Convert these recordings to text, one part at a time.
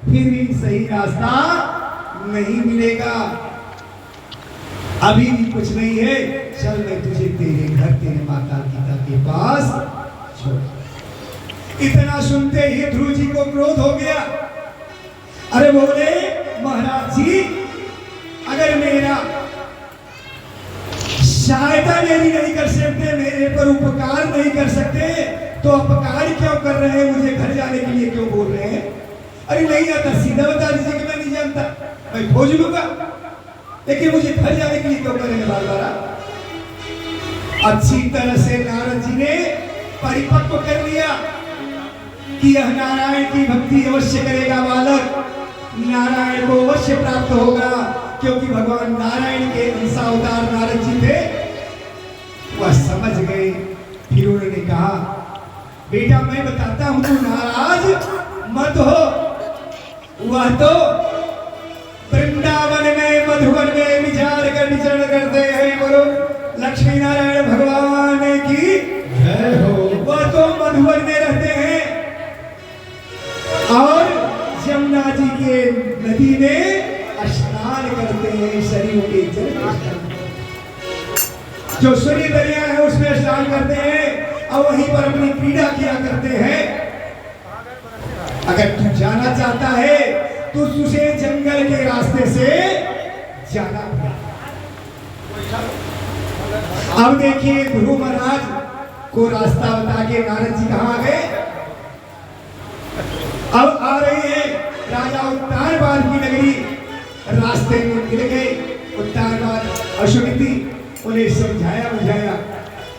फिर भी सही रास्ता नहीं मिलेगा। अभी भी कुछ नहीं है, चल मैं तुझे तेरे घर तेरे माता पिता के पास छोड़। इतना सुनते ही ध्रुव जी को क्रोध हो गया। अरे बोले महाराज जी, अगर मेरा सहायता मेरी नहीं कर सकते, मेरे पर उपकार नहीं कर सकते, तो अपकार क्यों कर रहे हैं? मुझे घर जाने के लिए क्यों बोल रहे हैं? अरे नहीं आता, सीधा बता दीजिए कि मैं नहीं जानता, मैं खोज लूंगा, लेकिन मुझे घर जाने के लिए क्यों करेंगे बार बार? अच्छी तरह से नारद जी ने परिपक्व कर लिया कि यह नारायण की भक्ति अवश्य करेगा बालक, नारायण को अवश्य प्राप्त होगा, क्योंकि भगवान नारायण के अंशावतार नारद जी थे। वह समझ गए। फिर उन्होंने कहा, बेटा मैं बताता हूं, तू नाराज मत हो। वह तो वृंदावन में मधुवन में विचार कर विचरण करते हैं। बोलो लक्ष्मी नारायण भगवान की जय हो। वह तो मधुवन में रहते हैं और यमुना जी के नदी में स्नान करते हैं, शरीर के जल जो सूर्य दरिया है उसमें स्नान करते हैं और वहीं पर अपनी क्रीड़ा किया करते हैं। अगर तू जाना चाहता है तो तुझे जंगल के रास्ते से जाना पड़ेगा। अब देखिए ध्रुव महाराज को रास्ता बता के नारद जी कहां आ गए? अब आ रहे हैं राजा उत्तानपाद की नगरी। रास्ते में मिल गए उत्तानपाद अश्वनीति, उन्हें समझाया बुझाया।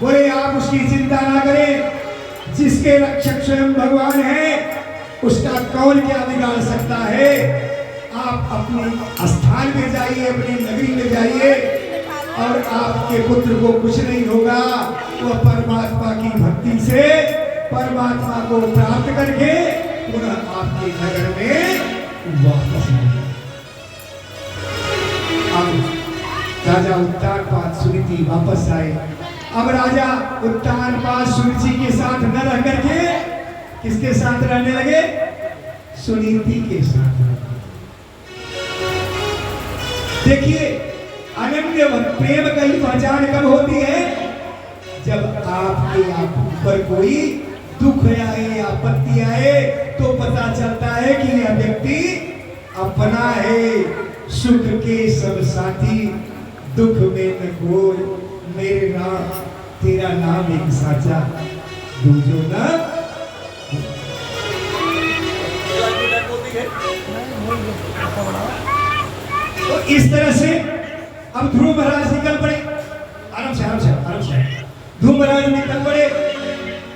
बोले आप उसकी चिंता ना करें, जिसके रक्षक स्वयं भगवान है उसका कौन क्या बिगाड़ सकता है। आप अपने स्थान में जाइए, अपनी नगरी में जाइए और आपके पुत्र को कुछ नहीं होगा। वह परमात्मा की भक्ति से परमात्मा को प्राप्त करके पुनः आपके नगर में वापस आएगा। राजा उत्तानपाद सुनीति वापस आए। अब राजा उत्तानपाद सुनीति के साथ न रह करके किसके साथ रहने लगे? सुनीति के साथ। देखिए अनन्य प्रेम की पहचान कब होती है? जब आपके ऊपर कोई दुख आए, आपत्ति आए, तो पता चलता है कि यह व्यक्ति अपना है। सुख के सब साथी, दुख में न कोई, मेरे नाम तेरा नाम एक साचा, दूजो न। तो इस तरह से अब ध्रुव महाराज निकल पड़े। आराम से आराम से आराम से ध्रुव महाराज निकल पड़े।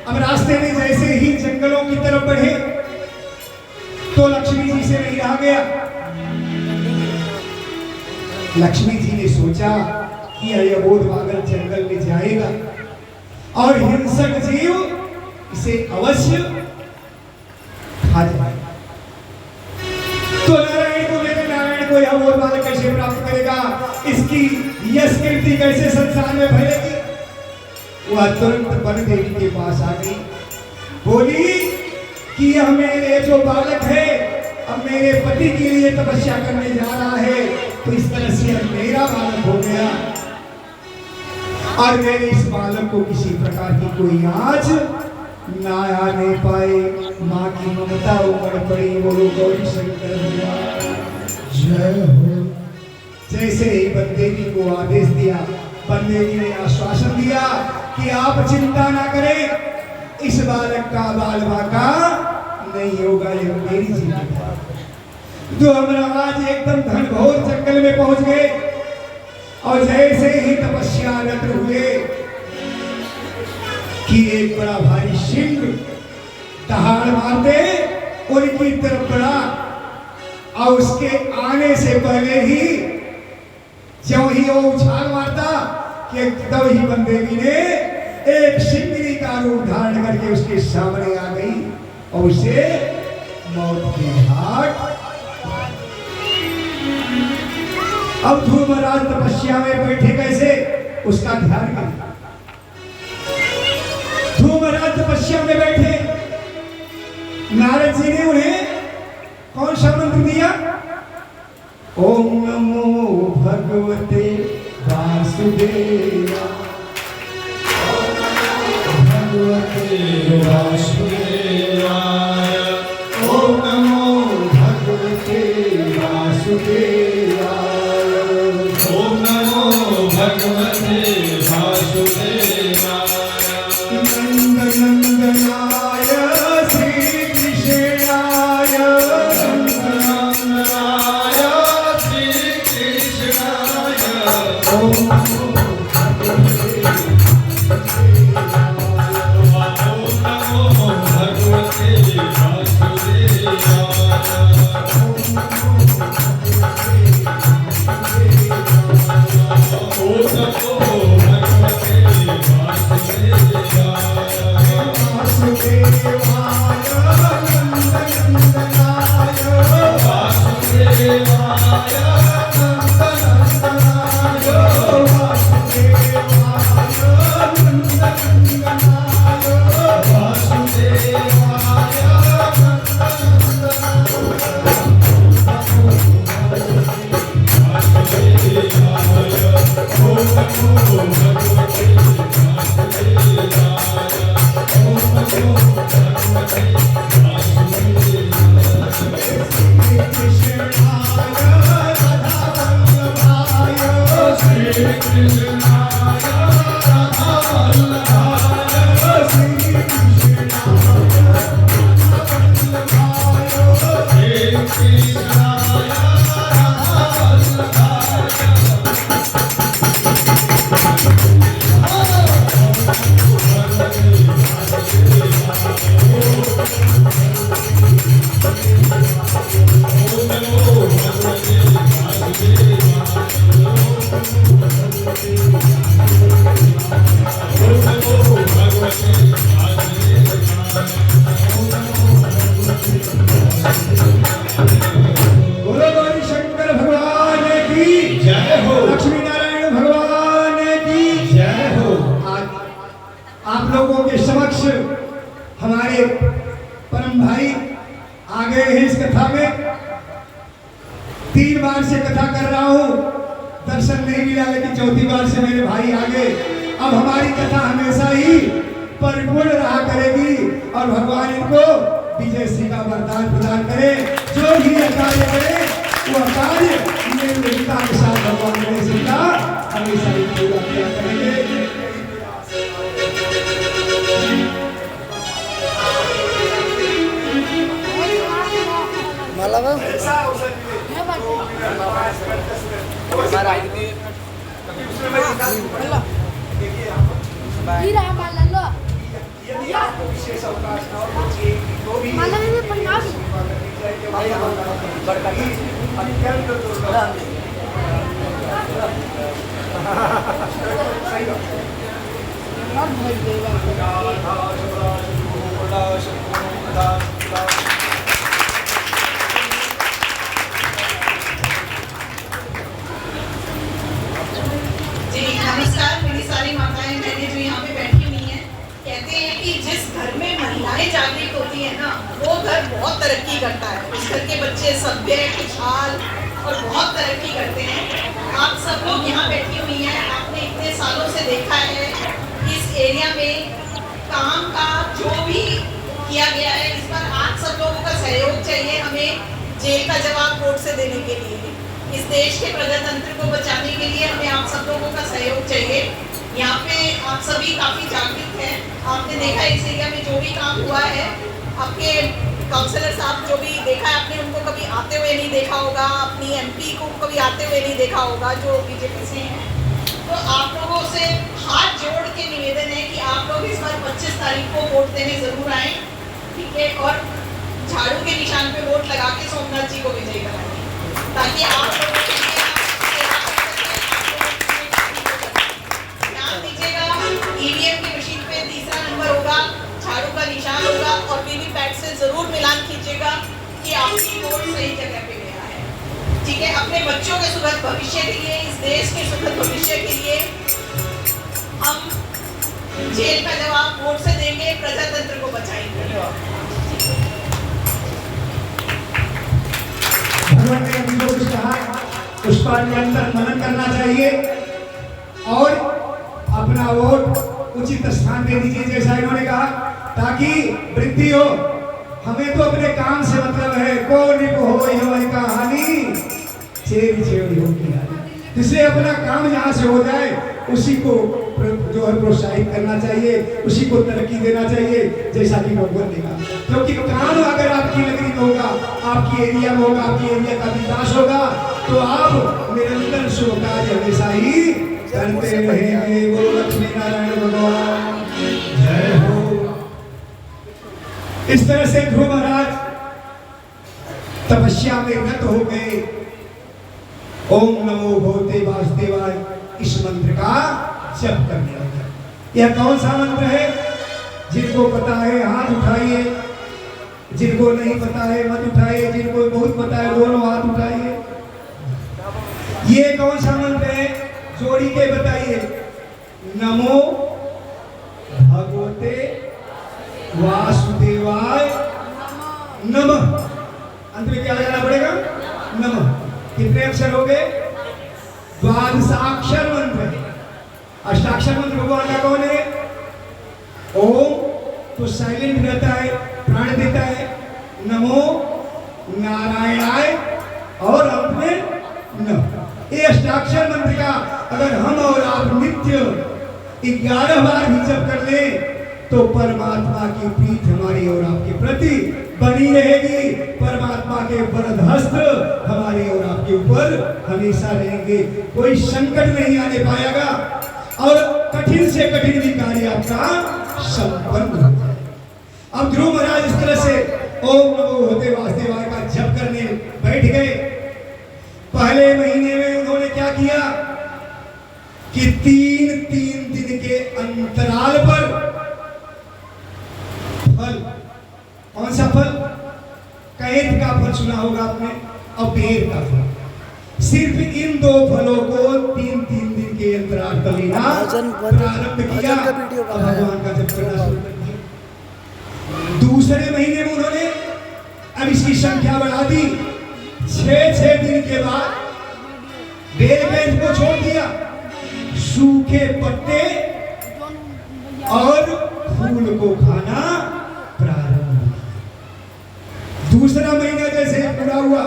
अब रास्ते में जैसे ही जंगलों की तरफ बढ़े तो लक्ष्मी जी से नहीं रहा गया। लक्ष्मी जी ने सोचा कि यह अबोध पागल जंगल में जाएगा और हिंसक जीव इसे अवश्य खा जाएगा। तो नारायण को लेकर नारायण को यह अबोध पागल कैसे प्राप्त करेगा? इसकी यश कीर्ति कैसे संसार में फैलेगी? वह तुरंत वन देवी के पास आ गई। बोली कि यह मेरे जो बालक है अब मेरे पति के लिए तपस्या करने जा रहा है, तो इस तरह से मेरा बालक हो गया और मेरे इस बालक को किसी प्रकार की कोई आँच ना आने पाए। माँ की ममता उमड़ पड़ी। बोलो गौरी शंकर जय हो। जैसे ही बंदेवी को आदेश दिया, बंदेवी ने आश्वासन दिया कि आप चिंता ना करें, इस बालक का बाल बाका नहीं होगा, यह मेरी जिम्मेदारी। जो हमरा आज एकदम घनघोर जंगल में पहुंच गए और जैसे ही तपस्यारत हुए कि एक बड़ा भारी सिंह दहाड़ मारते उनकी तरफ बढ़ा और उसके आने से पहले ही जो ही वो उछाल मारता कि तब ही बंदेवी ने एक सिंगरी का रूप धारण करके उसके सामने आ गई और उसे मौत के घाट। अब ध्रुव महाराज तपस्या में बैठे कैसे, उसका ध्यान करें। ध्रुव महाराज तपस्या में बैठे, नारद जी ने उन्हें कौन सा ओम नमो भगवते वासुदेवाय। भगवते वासुदेवाय। ओम नमो भगवते वासुदेवाय। ओम नमो भगवते वासुदेवाय। नंदनंदनाय श्री कृष्णाय। नंदनंदनाय श्री कृष्णाय। ओम नमो भगवते ओम नमो भगवते वासुदेवाय। ओम नमो भगवते वासुदेवाय। वासुदेवाय वासुदेवाय नंदनंदनाय। बोलो गौरी शंकर भगवान की जय हो। लक्ष्मी नारायण भगवान की जय हो। आज आप लोगों के समक्ष हमारे परम भाई आ गए हैं इस कथा में। 3 बार से कथा कर रहा हूँ, दर्शन नहीं मिला, लेकिन चौथी बार से मेरे भाई आ गए। अब हमारी कथा हमेशा ही परिपूर्ण रहा करेगी और भगवान इनको विजय श्री का वरदान प्रदान करे। जो भी कार्य करे वो कार्य निर्विघ्नता के साथ भगवान विजय श्री का हमेशा ही पूरा किया करेंगे। जी नमस्कार। मेरी सारी माताएं बहनें जो यहाँ पे बैठी हुई हैं, कहते हैं कि जिस घर में महिलाएं जागृत होती हैं ना, वो घर बहुत तरक्की करता है। उस घर के बच्चे सभ्य, खुशहाल और बहुत तरक्की करते हैं। आप सब लोग यहाँ बैठी हुई हैं, आपने इतने सालों से देखा है इस एरिया में काम का जो भी किया गया है। इस पर आप सब लोगों का सहयोग चाहिए हमें जेल का जवाब कोर्ट से देने के लिए। इस देश के प्रजातंत्र को बचाने के लिए हमें आप सब लोगों का सहयोग चाहिए। यहाँ पे आप सभी काफ़ी जागृत हैं। आपने देखा इस एरिया में जो भी काम हुआ है, आपके काउंसलर साहब जो भी देखा है आपने, उनको कभी आते हुए नहीं देखा होगा, अपनी एमपी को कभी आते हुए नहीं देखा होगा जो बीजेपी से हैं। तो आप लोगों से हाथ जोड़ के निवेदन है कि आप लोग इस बार 25 तारीख को वोट देने ज़रूर आएँ, ठीक है? और झाड़ू के निशान पे वोट लगा के सोमनाथ जी को विजयी कराएं, ताकि आप लोगों के लिए ध्यान दीजिएगा। ईवीएम की मशीन पे 3रा नंबर होगा, झाड़ू का निशान होगा और वीवीपैट से जरूर मिलान कीजिएगा कि आपकी वोट सही जगह पे गया है, ठीक है? अपने बच्चों के सुखद भविष्य के लिए, इस देश के सुखद भविष्य के लिए हम जेल का जवाब वोट से देंगे, प्रजातंत्र को बचाएंगे। भगवान ने अभी जो कुछ कहा उस पर निरंतर मनन करना चाहिए और अपना वोट उचित स्थान पे दीजिए, जैसा इन्होंने कहा, ताकि वृद्धि हो। हमें तो अपने काम से मतलब है, को निप हो कहानी चेरी चेरी होगी, इसलिए अपना काम जहाँ से हो जाए उसी को जो है प्रोत्साहित करना चाहिए, उसी को तरक्की देना चाहिए, जैसा कि भगवान ने कहा। क्योंकि काम अगर आपकी नगरी में होगा, आपकी एरिया में होगा, आपकी एरिया का विकास होगा, तो आप निरंतर शुभ कार्य हमेशा ही करते रहेंगे। बोलो लक्ष्मी नारायण भगवान जय हो। इस तरह से ध्रुव महाराज तपस्या में रत हो गए। ओम नमो भगवते वासुदेवाय इस मंत्र का जप करने लगे। यह कौन सा मंत्र है? जिनको पता है हाथ उठाइए, जिनको नहीं पता है मत उठाइए, जिनको बहुत पता है दोनों हाथ उठाइए। ये कौन सा मंत्र है? जोड़ी के बताइए। नमो भगवते वासुदेवाय नमः। अंत में क्या लगाना पड़ेगा? नमः। कितने अक्षर हो गए? द्वादशाक्षर मंत्र है। अष्टाक्षर मंत्र भगवान का कौन है? ओम तो साइलेंट रहता है, प्राण देता है। नमो नारायणाय और अंत में न। ये अष्टाक्षर मंत्र का अगर हम और आप नित्य 11 बार भी जप कर ले तो परमात्मा की प्रीत हमारी और आपके प्रति बनी रहेगी। परमात्मा के वरद हस्त हमारे और आपके ऊपर हमेशा रहेंगे, कोई संकट नहीं आने पाएगा और कठिन से कठिन भी कार्य आपका संपन्न हो जाए। अब ध्रुव महाराज इस तरह से ओम नमो भगवते वासुदेवाय का जप करने बैठ गए। पहले महीने में उन्होंने क्या किया कि 3-3 दिन के अंतराल पर फल, कौन सा फल? कैद का फल सुना होगा आपने, और बेर का फल। सिर्फ इन 2 फलों को 3-3 दिन के अंतराल पर लेना प्रारंभ किया और भगवान का जप करना शुरू कर दिया। दूसरे महीने में उन्होंने अब इसकी संख्या बढ़ा दी। 6-6 दिन के बाद बेर कैद को छोड़ दिया, सूखे पत्ते और फूल को खाना प्रारंभ। दूसरा महीना जैसे पूरा हुआ,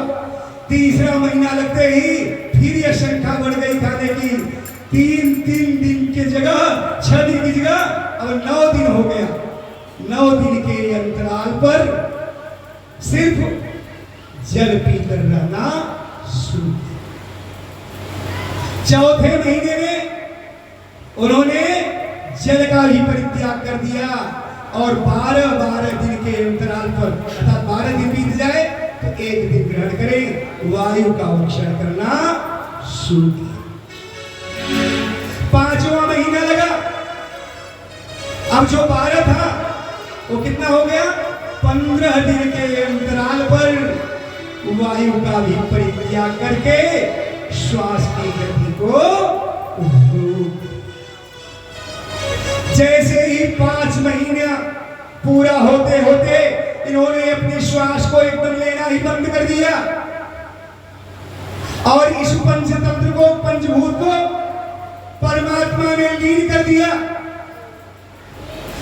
तीसरा महीना लगते ही फिर यह संख्या बढ़ गई खाने की। 3-3 दिन की जगह 6 दिन की जगह अब 9 दिन हो गया। 9 दिन के अंतराल पर सिर्फ जल पीकर रहना शुरू। चौथे महीने में उन्होंने जल का ही परित्याग कर दिया और 12-12 दिन के अंतराल पर, अर्थात 12 दिन बीत जाए तो 1 दिन ग्रहण करें, वायु का भक्षण करना शुरू किया। 5वां महीना लगा। अब जो 12 था वो कितना हो गया? 15 दिन के अंतराल पर वायु का भी परित्याग करके श्वास की गति को जैसे ही 5 महीना पूरा होते होते इन्होंने अपने श्वास को एकदम लेना ही बंद कर दिया और इस पंचतंत्र को, पंचभूत को परमात्मा में लीन कर दिया।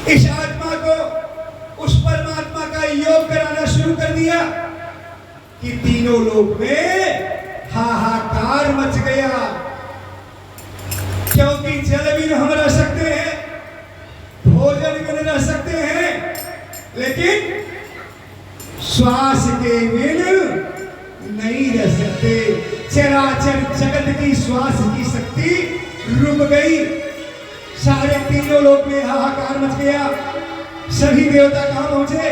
इस आत्मा को उस परमात्मा का योग कराना शुरू कर दिया कि तीनों लोक में हाहाकार मच गया। क्योंकि जल भी हम रह सकते हैं, भोजन भी रह सकते हैं, लेकिन श्वास के बिन नहीं रह सकते। चराचर जगत की श्वास की शक्ति रुक गई। सारे तीनों लोक में हाहाकार मच गया। सभी देवता कहां पहुंचे?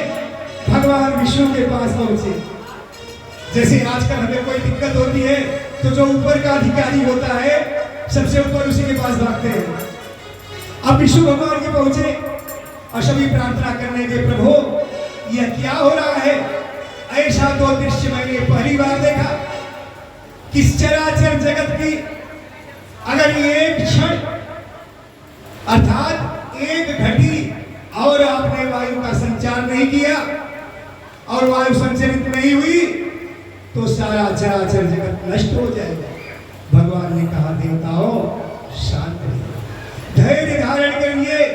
भगवान विष्णु के पास पहुंचे। जैसे आजकल हमें कोई दिक्कत होती है तो जो ऊपर का अधिकारी होता है सबसे ऊपर उसी के पास भागते हैं। अब विष्णु भगवान के पहुंचे और सभी प्रार्थना करने के, प्रभु यह क्या हो रहा है? ऐसा तो दृश्य मैंने पहली बार देखा। किस चराचर जगत की अगर एक क्षण अर्थात 1 घड़ी और आपने वायु का संचार नहीं किया और वायु संचरित नहीं हुई तो सारा चराचर जगत नष्ट हो जाएगा। भगवान ने कहा देवताओं शांत रहिए, धैर्य धारण करिए,